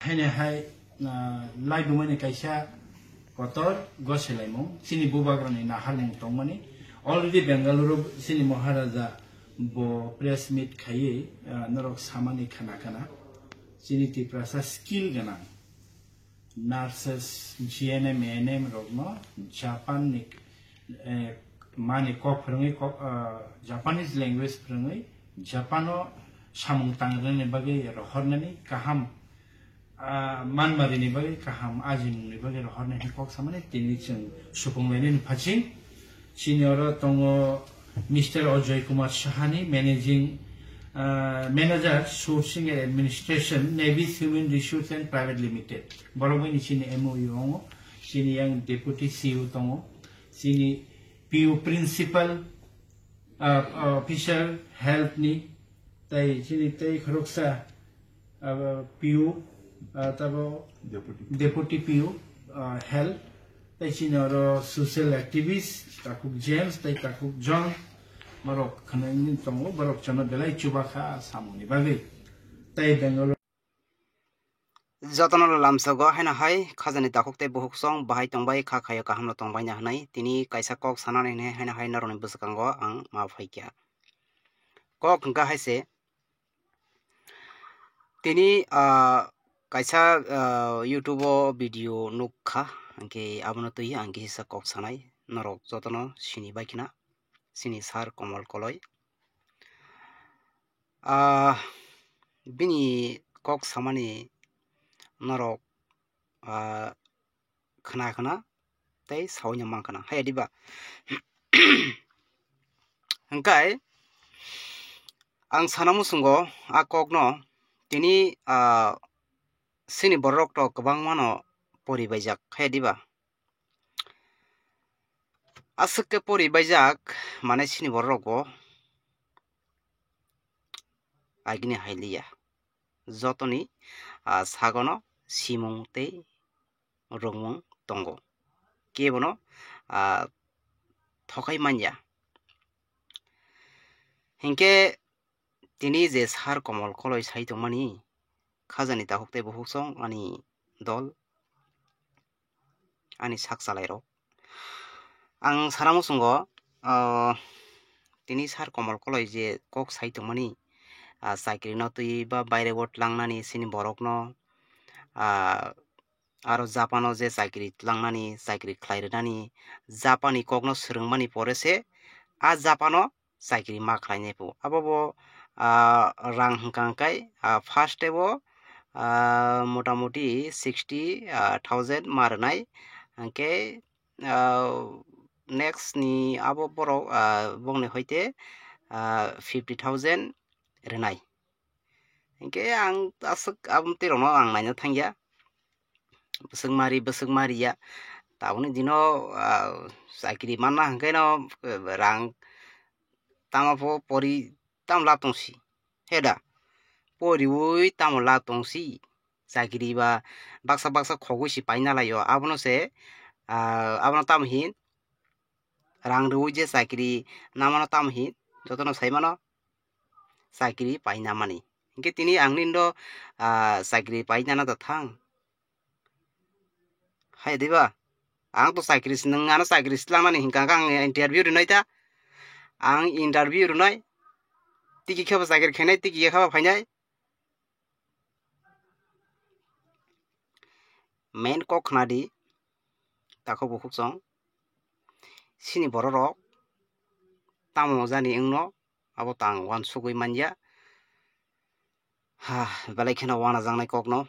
Hene hai lai dumani kaisa kotor goselaimo sini bubagrani na haleng tongmani already Bengaluru sini Maharaja bo press meet khaye norok samani khana sini ti prasa skill gana nurses GNM ANM rogno Japan ni mani kok phrangai Japanese language phrangai Japano samung tangrani bagai rohornani kaham manmari ni bagai kaham ajim ni bagai rohorna hikok samane tini chung supungmeni phaching senior tongo Mr. Ajay Kumar Shahani managing manager sourcing and administration Navy Human Resource and Private Limited boroboi ni sini MOU ongo sini yang deputy CEO tongo sini PU principal official health ni tai sini tai khoroksa PU tabo deputy PU health tai sini oro social activist takuk James tai takuk John borok khanani tongo borok chano belai chubakha samuni bagai tai Bengaluru Jotano lamsago haina hai khajani takukte buhuksong bahai tongbai kha khayo kahamno tongbai na hanai tini kaisa kok sanane ne haina hai naroni busakango ang ma phaikya kok hingka haise tini kaisa YouTube video nukha angke abono tui angke hisa kok sanai norok jotano sini baikina sini sar komal koloi bini kok samani norok khana tei sawnya mangkana hai diba hangkai ang sanamu sungo akokno tini sini borok to kabang mano pori baijak hai diba asuk pori baijak mane sini borok go agini hailiya jotoni sagono simung tei rongmung tongo kebono thokai manya hingke tini je sar komal koloi sai tongmani khajani takukte buhuksong ani dol ani saksalai rok ang saramu sungo tini sar komal koloi je kok sai tongmani cycle no tui ba baire bot langnani sini borokno aro Japano je cycle langnani cycle khlairani Japani kokno srungmani porese Japano cycle ma khlainai pu abobo rang hangkai first ebo motamoti 60,000 marnai angke next ni abo borok bongne hoite 50,000 renai angke ang asuk abum tirono ang naina thangya busuk mari ya tabuni dino sakri mana hangkai no rang tamapo pori tam latongsi heda pori ui tam latongsi sakri ba baksa khogusi paina layo abono se abono tam hin rang rui je sakri namano tam hin jotono saimano sakri paina mani hingke tini angnindo sakri paina na thang hai diba ang to sakri nangano sakri slamani hingka kang interview runai ta ang interview runai tiki khaba sakri khenai tiki khaba phainai main kok khnadi takho bukhukchong sini bororok tamo jani engno abo tang wan sugui manja belai khena wana jangnai kokno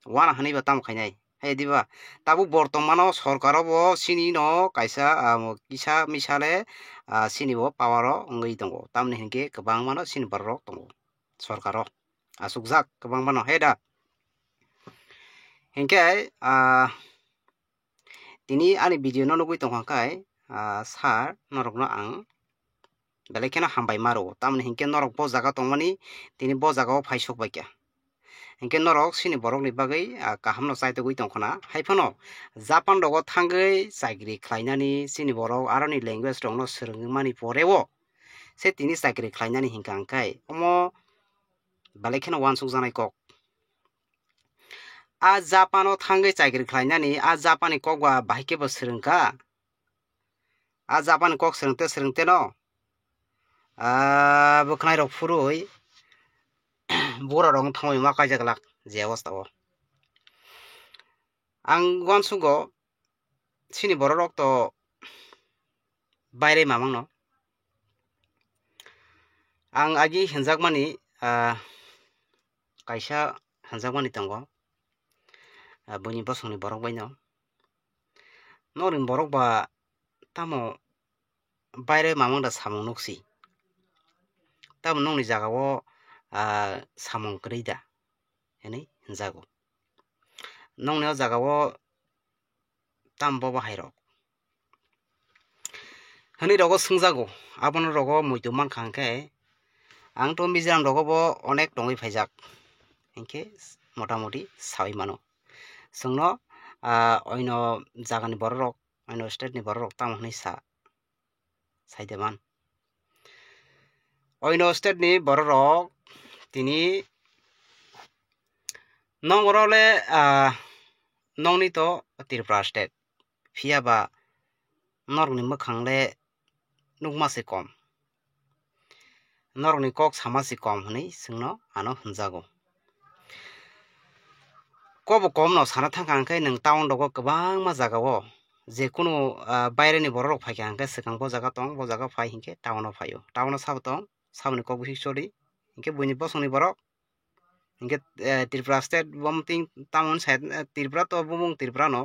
wana hani ba tam khainai hai diba tabu bortomano sorkaro bo sini no kaisa kisa misale sini bo power ngei tongo tamni hingke kabang mano sini borok tongo sorkaro asukjak kabang mano heda hingke tini ani video no nugui tongkha kai sar norokno ang belai khena hambai maro tamni hingke norok bo jaga tongmani tini bo jaga o phaisok baikya hingke norok sini borok ni bagai kahamno chaitogui tongkhana haifano Japan rogo thangoi chakri khlainani sini borok aroni language rokno srungmani poreo se tini chakri khlainani hingka angkai omo belai khena wansuk janai kok आ जापानो थांगै चाकरि खालायनानै आ जापानी ककबा बाहायकेबो सोलोंखा आ जापानी कक सोलोंते न बोखनाय रक फुरुय बरा रं थांबाय मा कायजागलाक जे अवस्थाव आं गनसुगो सिनि बर' रक तो बायरे मामंनो आं आगि हिनजागमानि कायसा हिनजागमानि दंगो बनि बसंनि बरक बायनो नरिन बरक बा तामो बायरे मामंदा सामं नक्सि तामो नंनि जागाव सामं ग्रैदा हेनै हिनजागो नंनायाव जागाव ताम बबा हायरक हनी रगो संजागो आबन रगो मुइतो मानखांखे आं तो मिजोराम रगोबो अनेक दंगै फायजाक इनके मोटामुटी सावै मानो संनो ओइनो जागानि बर रक ओइनो स्टेटनि बर रक ताम हनै साइदेमान ओइनो स्टेटनि बर रक तिनि नंगरले नंनि तो त्रिपुरा स्टेट फियाबा नरगनि मोखांले नुगमासे कम नरगनि कक सामासे कम हनै सोंनो आनो होनजागो कब कम न साना थांखांखाय नों टाउन दगो गोबां मा जागाव जेकुनु बायरेनि बर रक फायखांखाय सिगां बो जागा दं बो जागा फाय हिंके टाउनाव फायो टाउनाव साब दं साबनि कक हिस्टरि हिंके बुनि बसंनि बरक हिंके त्रिपुरा स्टेट बमतिं टाउन साइड त्रिपुरा तो बुमुं त्रिपुरा न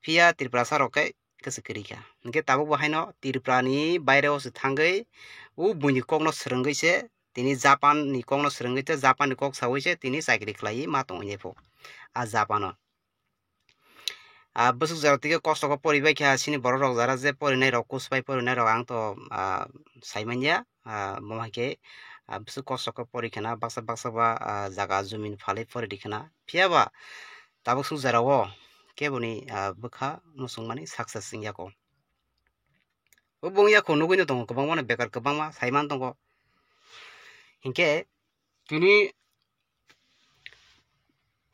फिया त्रिपुरा सारके कसकरिका हिंके ताबो बहायनो त्रिपुरानि बायरेव से थांगै उ बुनि कक न सरंगैसे तिनी जापान नि कक न सरंगैते जापान नि कक सावैसे तिनी चाकरि खलाय मा तंगैफो आ जापान बसुक जारतिके कष्ट को परिबाय खे सिनि बर रक जारा जे परिनाय रक कुसबाय परिनाय रक आं तो साइमानिया ममाके बसुक कष्ट को परिखेना बाक्सा बाक्सा बा जागा जमिन फालै परिदिखेना फियाबा ताबो सुजाराव केबनि बोखा मुसुं माने सक्सेस सिंयाको बुंयाको नुगैनो दङ गोबां माने बेकार गोबां मा साइमान दङ हिंके तिनि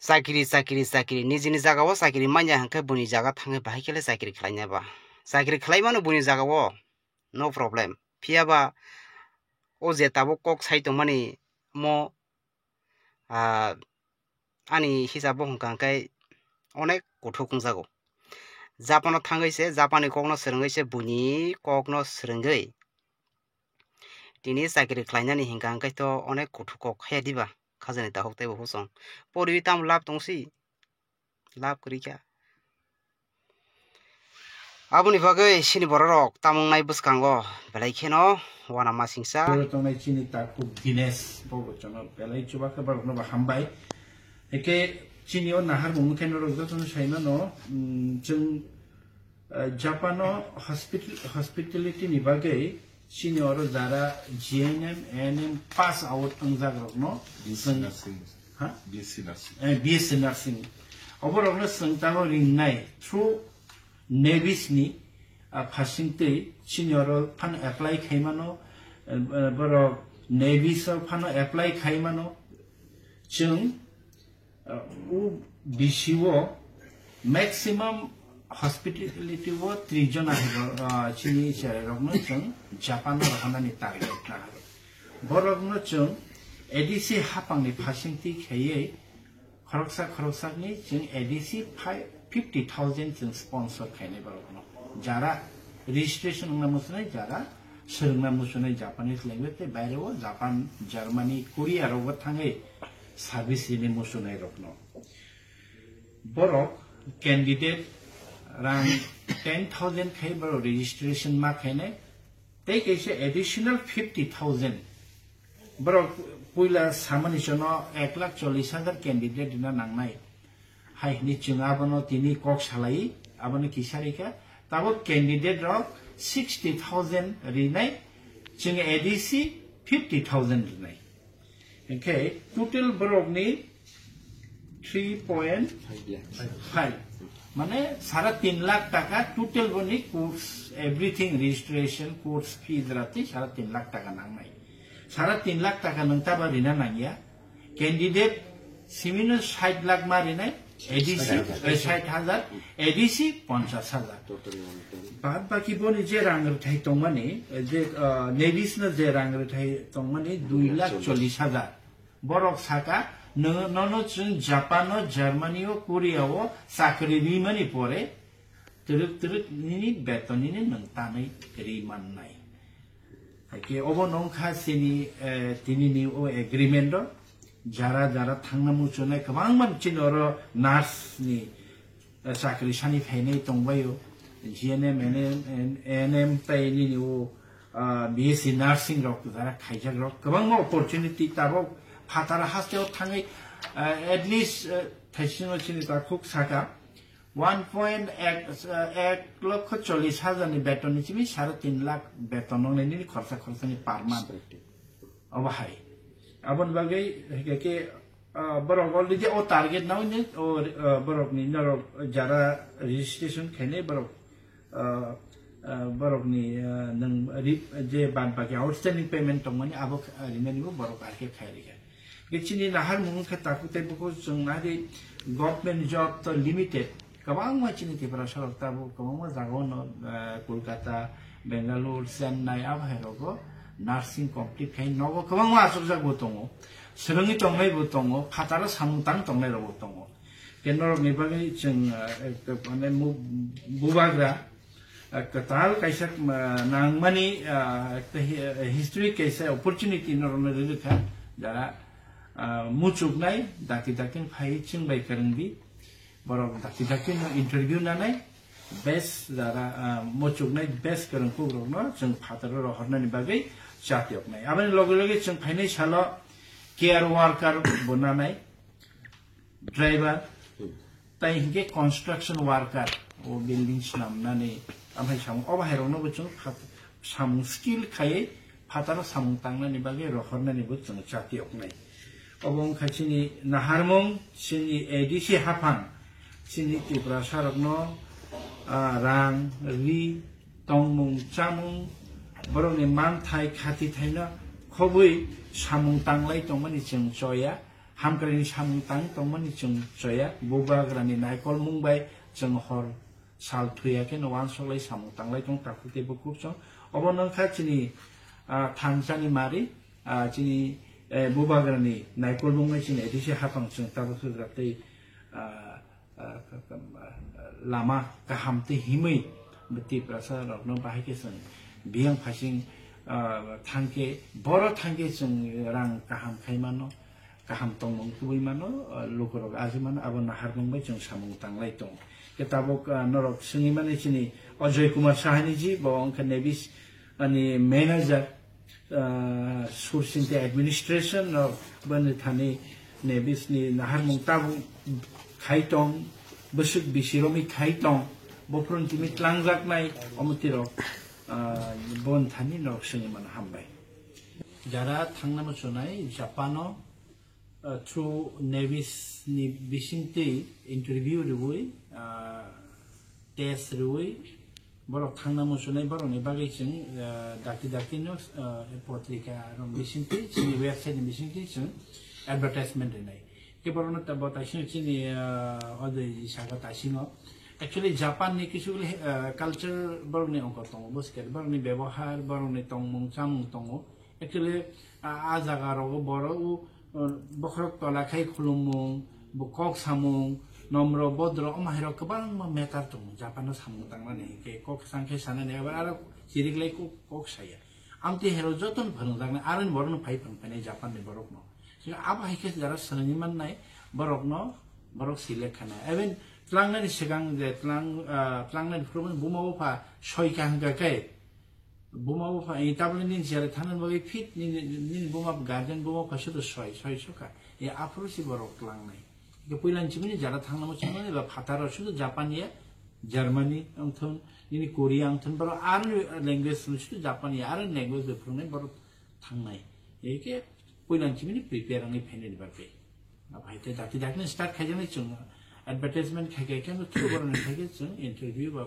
चाकरि निजिनि जागाव चाकरि मान्या हंके बुनि जागा थाङै बाहायकेले चाकरि खालायनाबा चाकरि खालायमानो बुनि जागाव नो प्रब्लेम फियाबा ओ जे ताबो कक साइतो माने मो आनि हिसाब हंखांखाय अनेक गथोकुं जागो जापानाव थांगैसे जापानी कक न सरंगैसे बुनि कक न सरंगै तिनी चाकरि खालायनानै हिंखांखाय तो अनेक गथोक खाया दिबा खाजानि दाहकताय बहुसं परिबि ताम लाभ दंसि लाभ करिका आबुनि बागै सिनि बर रक तामंनाय बसखांगो बेलायखेनो वाना मासिंसा तंनाय चिनि ताकु दिनेश बगचन बेलाय चुबा खबर न हामबाय एके चिनियो नाहार बुमुखेन रक जन साइना न जों जापानो हॉस्पिटलिटी नि बागै चिनियो जारा जीएनएम एनएम पास आउट अंजाग्रक न BSc nursing अबरनो संतानो रिंनाय थ्रु नेविसनि फासिंते चिनियो फान एप्लाइ खायमानो बर नेविस फान एप्लाइ खायमानो जों उ बिसिवो मैक्सिमम हॉस्पिटलिटी वो 3 जन आहे चिनि सेरगनो जों जापान रहानानि टारगेट ना बरगनो जों एडीसी हापांनि फासिंति खेयै खरकसानि जों एडीसी 50,000 जों स्पन्सर खायनाय बरगनो जारा रेजिस्ट्रेशन ना मुसनाय जारा सोलोंना मुसनाय जापानिज लैंग्वेज बायरेव जापान जार्मानी कोरिया रव थाङै सार्भिस नि मुसनाय रकनो बरक कैंडिडेट रां 10,000 खाय बर रेजिस्ट्रेशन मा खायनाय ते कैसे एडिशनल 50,000 बरक पुइला सामानि जनो 1,40,000 कैंडिडेट ना नांनाय हाय नि चिंगाबनो तिनि कक सालाई आबनो किसारिका ताबो कैंडिडेट रक 60,000 रिनाय चिंग एडीसी 50,000 रिनाय ओके टोटल बरकनि 3.5 माने 3.5 लाख टाका टोटल बनि course everything registration course fee जराती 3.5 लाख टाका नांनाय 3.5 लाख टाका नंताबा रिना नांगिया कैंडिडेट সিমিনো 60 লাখ মারিনাই এডিসি 60,000 এডিসি 50,000 বাদ বাকি বনি যে রাঙ্গর থাই তংমানি যে নেভিস না যে রাঙ্গর থাই তংমানি 2,40,000 বরক সাকা ননো চুন জাপান জার্মানিও কোরিয়াও চাকরি রিমানি পরে তুরুক তুরুক নিনি বেতনিনি নংতাनै রিমাননাই হাইকে অব নংখা সিনি তিনিনি ও এগ্রিমেন্ট যারা যারা থাंना मुचुनाय गोबां मानसि नरो नार्स नि साख्रि सानि फायनाय दंबायो जिएनएम एनएम पायनि ओ बीएससी नार्सिं रक जारा खायजाक रक गोबां अपरचुनिटी ताबो फातार हास्टेल थाङै एटलिस्ट थाइसिनो चिनि ताखुक साका 1.1,40,000 नि बेतननि चिबि 3.5 लाख बेतन नंनायनि खर्चा पार month अबहाय abon bagai ke borok already o target now ni o borok ni norok jara registration khane borok ni nang je ban bagi outstanding payment tongmani abo rimani bo borok arke khairi ga gichini nahar mung khata ku te ko jongna de government job to limited kabang ma chini te para sarok tabu kabang ma jago no kolkata bengaluru chennai abhairo nursing complete खाय नगो गोबां आसुरजाबो दङ सोलोंनि दंनायबो दङ फातारा सामुतां दंनायबो दङ केनरनि बागै जों माने बुबाग्रा कताल कायसा नांमानि history कायसा opportunity नरनो रेखा Zara मुचुकनाय दाखि दाखिन फाय चिंबाय करंबि बरक दाखि दाखिन interview नानाय best Zara मुचुकनाय best करंखौ रनो जों फातारा रहरनानि बागै जातियक नाय आबनि लगे लगे जों फाइनाय सालो केयार वर्कार बनानाय ड्राइवर ताइ हिंगे कंस्ट्रक्शन वर्कार ओ बिल्डिं नामनानै आमफ्राय साम अबाहेरावनो जों साम स्किल खायै फातारा साम तांनानै बागै रहरनानैबो जों जातियक नाय अबं खाचिनि नाहारमं सिनि एडिसि हाफां सिनि तिब्रा सारकनो रां रि तंमुं चामुं बरंनि मान थाय खाति थायना खबै सामुं तांलाय तंमानि जों जया हामग्रानि सामुं तां तंमानि जों जया बुबाग्रानि नायकल मुंबाय जों हर साल थुयाके नवान सलाय सामुं तांलाय दं ताकुते बकुसो अबनं खाचिनि थांसानि मारि चिनि बुबाग्रानि नायकल मुंबाय चिनि एदिसे हाफां जों ताबुखो ग्रातै लामा गाहामते हिमै बति प्रसा रत्न बाहायके जों बियां फासिं थांके बर थांके जों रां गाहाम खायमानो गाहाम तंमं कुबैमानो लोकरक आजिमानो आबो नाहारगंबाय जों सामुं तांलाय दं केताबक नरक सिंनि माने चिनि अजय कुमार साहानि जी बंख नेविस अनि मैनेजर सोर्सिंग एडमिनिस्ट्रेशन बने थाने नेविस नि नाहारमं ताबु खायतं बसुक बिसिरमि खायतं बफ्रन्तिमि tlangjakनाय अमतिरक बन थानी नरक सिंनि मान हामबाय जारा थांना मसनाय जापानो थ्रु नेविस नि बिसिंति इंटरव्यू रुई टेस्ट रुई बरक थांना मसनाय बरनि बागै जों दाखि दाखिनो पत्रिका रम बिसिंति जोंनि वेबसाइट नि बिसिंति जों एडभार्टाइजमेन्ट होनाय के बरनो त बताइसिनो चिनि अदै सागा तासिनो एक्चुअली जापान नि किछु कल्चर बरनि अंक दङ बसके बरनि व्यवहार बरनि तंमं चामुं दङ एक्चुअली आ जागाराव बर बखरक तलाखाय खुलुमुं बकक सामुं नम्र भद्र अमाहिर गोबां मेटार दङ जापानाव सामुं तांनानै के कक सांखे सानानै आरो जिरिगलाय कक साया आमते हेरो जतन फोरोंजांनाय आरो बरनो फाइ फोरोंफानाय जापाननि बरकनो अब हाइके जरा सननि माननाय बरकनो बरक सिलेक्ट खाना even tlangani sigang je tlangani problem bumawofa soika hangkakai bumawofa itablini jare thanan bagi fit ni buma garden buma pasudo soi soka e approach borok tlangnai ke puilan chimini jara thangnamo chimani ba phataro sudo japania germany angthon ni korea angthon baro ar language sudo japania ar language beprunai borok thangnai eke puilan chimini prepare angai phaini barbe abhaite dati dakne start khajani chung advertisement खाके के through बरन खाके जों interview बा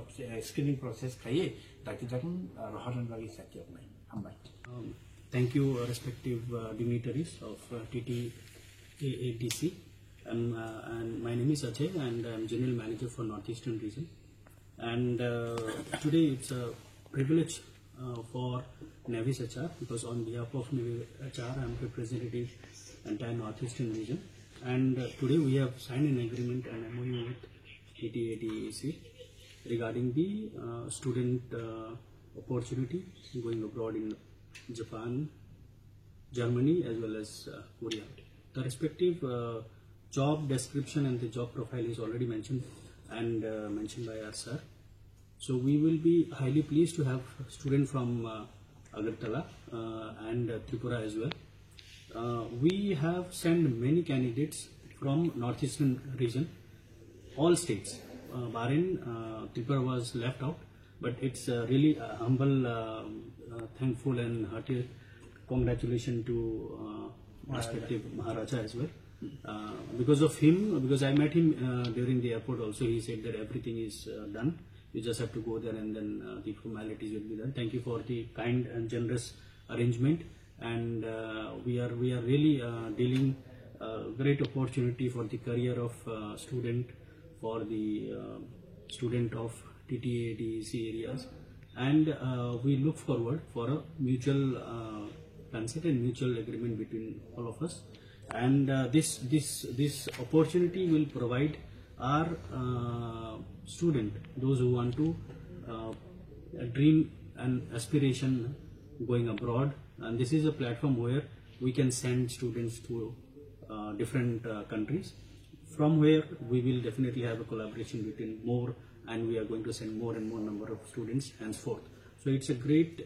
screening process खाये ताकि ताकन रहरन बागै साथियक नाय हामबाय Thank you respective dignitaries of TTAADC And my name is Ajay, and I'm General Manager for Northeastern Region. And today it's a privilege for Navis HR, because on behalf of Navis HR, I'm representing entire Northeastern Region. And today we have signed an agreement, an MOU with TTADEC regarding the student opportunity going abroad in Japan, Germany, as well as Korea. The respective job description and the job profile is already mentioned and mentioned by our sir. So we will be highly pleased to have students from Agartala and Tripura as well. We have sent many candidates from Northeastern region, all states. Barring Tripura was left out, but it's really humble, thankful and hearty congratulations to respective Maharaja as well. Because of him, because I met him during the airport also, he said that everything is done. You just have to go there and then the formalities will be done. Thank you for the kind and generous arrangement, and we are really dealing great opportunity for the career of student, for the student of TTADEC areas, and we look forward for a mutual consent and mutual agreement between all of us. And this opportunity will provide our student, those who want to dream and aspiration going abroad, and this is a platform where we can send students to different countries, from where we will definitely have a collaboration between more, and we are going to send more and more number of students henceforth. So it's a great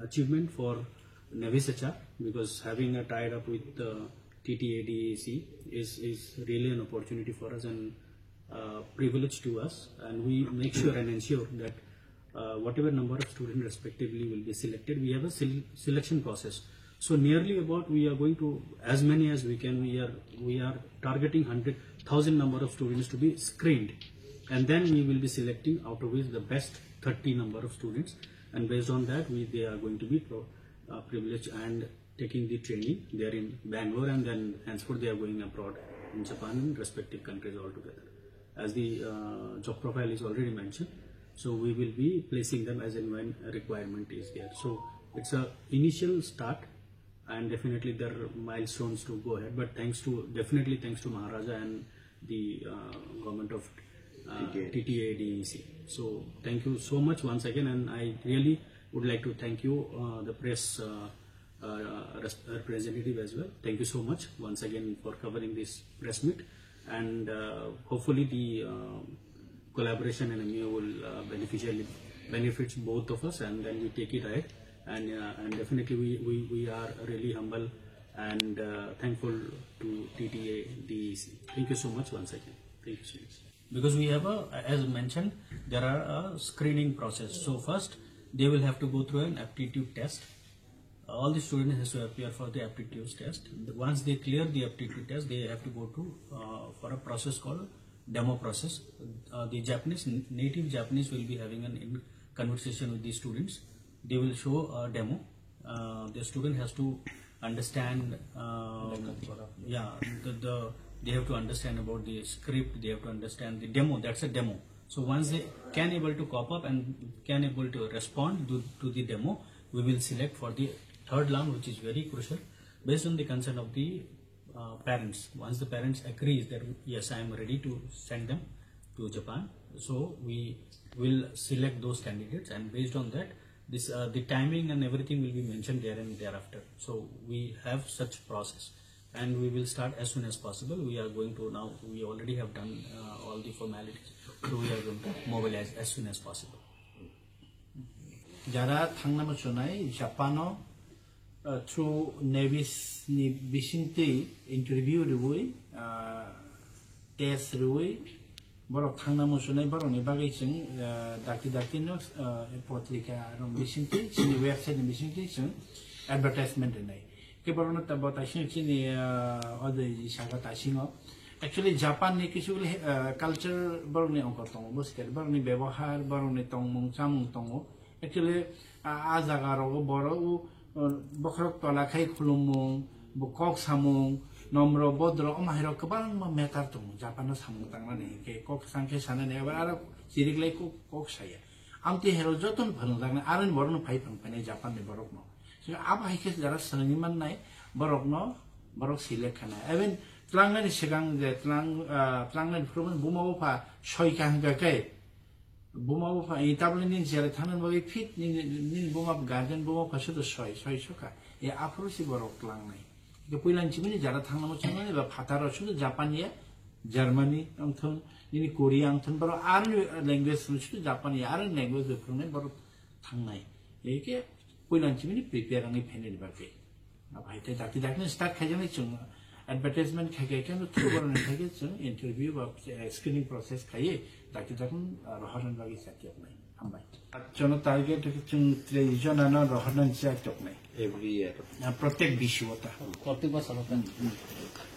achievement for Navis HR, because having a tied up with TTADEC is really an opportunity for us and privilege to us, and we make sure and ensure that whatever number of students respectively will be selected, we have a selection process. So nearly about, we are going to, as many as we can, we are targeting 100,000 number of students to be screened, and then we will be selecting out of which the best 30 number of students, and based on that they are going to be privileged and taking the training there in Bangalore, and then henceforth they are going abroad in Japan and respective countries altogether. As the job profile is already mentioned, so we will be placing them as and when a requirement is there. So it's a initial start, and definitely there are milestones to go ahead, but definitely thanks to Maharaja and the government of TTADEC. So thank you so much once again, and I really would like to thank you, the press representative as well. Thank you so much once again for covering this press meet, and hopefully the collaboration and MOU will benefits both of us, and then we take it ahead, and definitely we are really humble and thankful to TTADEC. Thank you so much once again. Thank you so much. Because we have as mentioned, there are a screening process. So first they will have to go through an aptitude test. All the students has to appear for the aptitude test. Once they clear the aptitude test, they have to go to for a process called demo process. The native Japanese will be having an conversation with the students. They will show a demo. The student has to understand. They have to understand about the script. They have to understand the demo. That's a demo. So once they can able to cop up and can able to respond to the demo, we will select for the third round, which is very crucial, based on the consent of the parents. Once the parents agrees that yes, I am ready to send them to Japan, so we will select those candidates, and based on that, the timing and everything will be mentioned there and thereafter. So we have such process, and we will start as soon as possible. We are going to now, we already have done all the formalities, so we are going to mobilize as soon as possible. Jara Tangnama Chunai, Japano, through Navis ni Bisinti interview the way, test the way, Borok Tangnama Chunai, Boroni Bagation, Dakinos, Portica, Bisinti, Sini website in Bisinti, advertisement in a Kibaronot about Ashin, other Shagatashingo. Actually, Japan ni kisul culture Boroni Onkotong, Busket, Boroni Bebohar, Boroni Tong, Samung Tongo. Actually, Azagaro, Boro, Bokrok Tolakai Kulumung, Bukok Samung, nomro bodro omahiro kebang metar tung Japano samung tangna nih ke kok sangke sana nih abar arab sirik lagi kok saya amti hero joton phang tangna aran borno phai phang phane Japan ni borok no so apa hike jara seniman nai borok no borok silek kana even tlangan sigang je tlangan proven bumau pha soi kang ga kai bumau pha itablin jere thanan bagi fit nin bumau garden bumau pha sudo soi soka ya afrosi borok tlang nai Kepuilan cimini jara thang nama cimini ba fataro sudah Japan ya Germany angthon ini Korea angthon baru aru language sudah Japan ya aru language berpune baru thang nai ini ke puilan cimini prepare angi pene dibagai apa itu dati start kajian itu advertisement kajian kan itu baru nanti kajian interview ba screening process kajian dati rohanan bagi setiap nai hambai jono target itu television ana rohanan setiap nai every year. प्रत्येक विषय होता है प्रत्येक बार